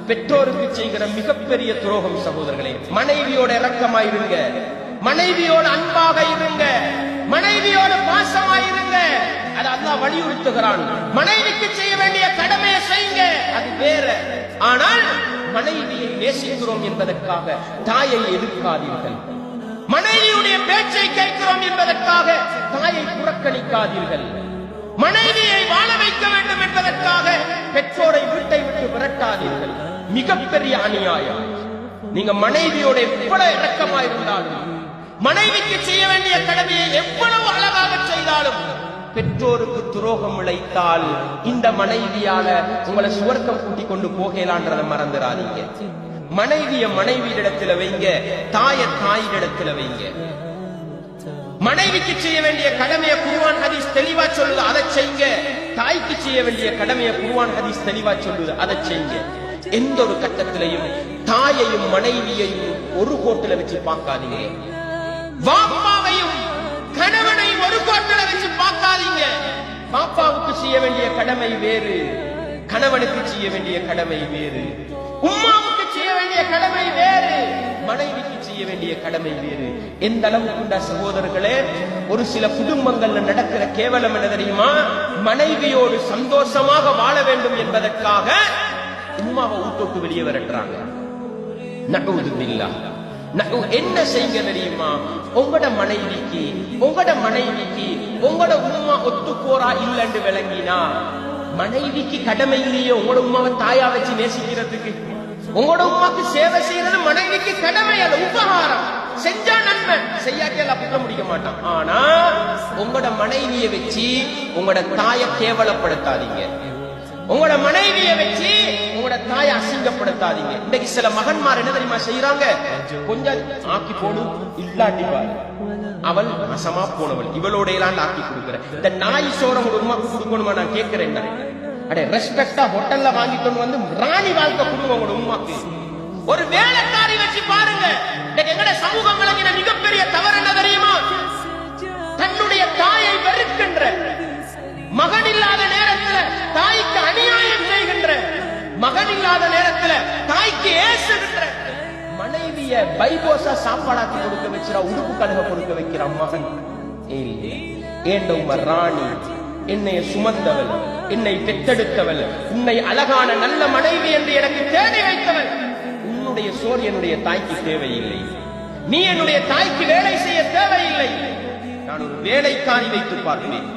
பெற்றோருக்கு செய்கிற மிகப்பெரிய துரோகம் சகோதரர்களே. மனைவியோட இரக்கமாயிருங்க, மனைவியோட அன்பாக இருங்க, மனைவியோட பாசமாயிருங்க. அது அல்லாஹ் வலியுறுத்துகிறான். மனைவிக்கு செய்ய வேண்டிய கடமையை செய்யுங்க, அது வேற. ஆனால் மனைவியை நேசிக்கிறோம் என்பதற்காக தாயை எதிர்க்காதீர்கள். மனைவியுடைய பேச்சை கேட்கிறோம் என்பதற்காக தாயை புறக்கணிக்காதீர்கள். மனைவியை வாழ வைக்க வேண்டும் என்பதற்காக பெற்றோரை வீட்டை விட்டு விரட்டாதீர்கள். மிகப்பெரிய அநியாயம். நீங்க மனைவியோட எவ்வளவு இரக்கமாயிருந்தாலும், மனைவிக்கு செய்ய வேண்டிய கடமையை எவ்வளவு அழகாக செய்தாலும், பெற்றோருக்கு துரோகம் இழைத்தால் இந்த மனைவியால உங்களை சுவர்க்கம் கூட்டிக் கொண்டு போகலான்றதை மறந்துடாதீங்க. மனைவிய மனைவியிடத்துல வைங்க, தாய தாயிடத்துல வைங்க. மனைவிக்கு செய்ய வேண்டிய கடமையை குர்ஆன் ஹதீஸ் தெளிவா சொல்லுது, அதை செய்யுங்க. தாய்க்கு செய்ய வேண்டிய கடமையை குர்ஆன் ஹதீஸ் தெளிவா சொல்லுது, அதை செய்யுங்க. எந்த ஒரு கட்டத்திலையும் தாயையும் மனைவியையும் ஒரு கோட்டில வச்சு பார்க்காதீங்க. வாப்பாவையும் கணவனையும் ஒரு கோட்டில வச்சு பார்க்காதீங்க. பாப்பாவுக்கு செய்ய வேண்டிய கடமை வேறு, கணவனுக்கு செய்ய வேண்டிய கடமை வேறு. உம்மாவுக்கு செய்ய வேண்டிய கடமை வேறு, மனைவிக்கு செய்ய வேண்டிய கடமை வேறு. எந்த அளவுக்கு சகோதரர்களே, ஒரு சில குடும்பங்கள்ல நடக்கிற கேவலம் என்ன தெரியுமா? மனைவியோடு சந்தோஷமாக வாழ வேண்டும் என்பதற்காக உம்மாவை ஊட்டோட்டு வெளியே விரட்டுறாங்க. நஊது பில்லாஹ். என்ன செய்ய தெரியுமா? உங்களோட மனைவிக்கு உங்களோட உம்மா ஒத்துக்கோரா இல்லன்னு விளங்கினா, மனைவிக்கு கடமை இல்லையே உங்களோட உம்மாவை தாயா வச்சு நேசிக்கிறதுக்கு. உங்களோட உமாக்கு சேவை செய்யறது மனைவிக்கு கடமை, அல்ல உபகாரம். செஞ்சா நன்மை, செய்யாட்டி எல்லாம் குற்றம் முடிக்க மாட்டான். ஆனா உங்களோட மனைவியை வச்சு உங்களோட தாயை கேவலப்படுத்தாதீங்க. உங்களோட மனைவியை வச்சு உங்களோட தாயை அசிங்கப்படுத்தாதீங்க. இன்னைக்கு சில மகன்மார் என்ன தெரியுமா செய்யறாங்க? கொஞ்சம் ஆக்கி போடு, இல்லாட்டி பாரு, அவள் அசமா போனவள், இவளோட எல்லாம் ஆக்கி கொடுக்குற. இந்த நாய் சோற உங்க உமாக்கு கொடுக்கணுமா? நான் கேட்கிறேன். அடே ரெஸ்பெக்டா ஹோட்டல்ல வாங்கிட்டு வந்து ராணி வாழ்க்கை கொடுங்க உங்களோட உமாக்கு. ஒரு வேலைக்காரி வச்சு பாருங்க. எங்கட சமூகம் விளங்கின மிகப்பெரிய தவறு என்ன தெரியுமா? தன்னுடைய தாயை வெறுக்கின்ற, மகன் இல்லாத நேரத்தில் தாய்க்கு அநியாயம் செய்கின்ற, மகன் இல்லாத நேரத்தில் தாய்க்கு ஏசுகின்ற, மனைவிய பைபோசா சாப்பாடாக்கி கொடுக்க வச்சிரா, உடுப்பு கழுக கொடுக்க வைக்கிற மகன். ஏண்ட உம ராணி, என்னை சுமந்தவள், என்னை பெற்றெடுத்தவள், உன்னை அழகான நல்ல மனைவி என்று எனக்கு தேடி வைத்தவள், உன்னுடைய சோறு என்னுடைய தாய்க்கு தேவையில்லை. நீ என்னுடைய தாய்க்கு வேலை செய்ய தேவையில்லை. நான் ஒரு வேலைக்காரி வைத்து பார்ப்பேன்.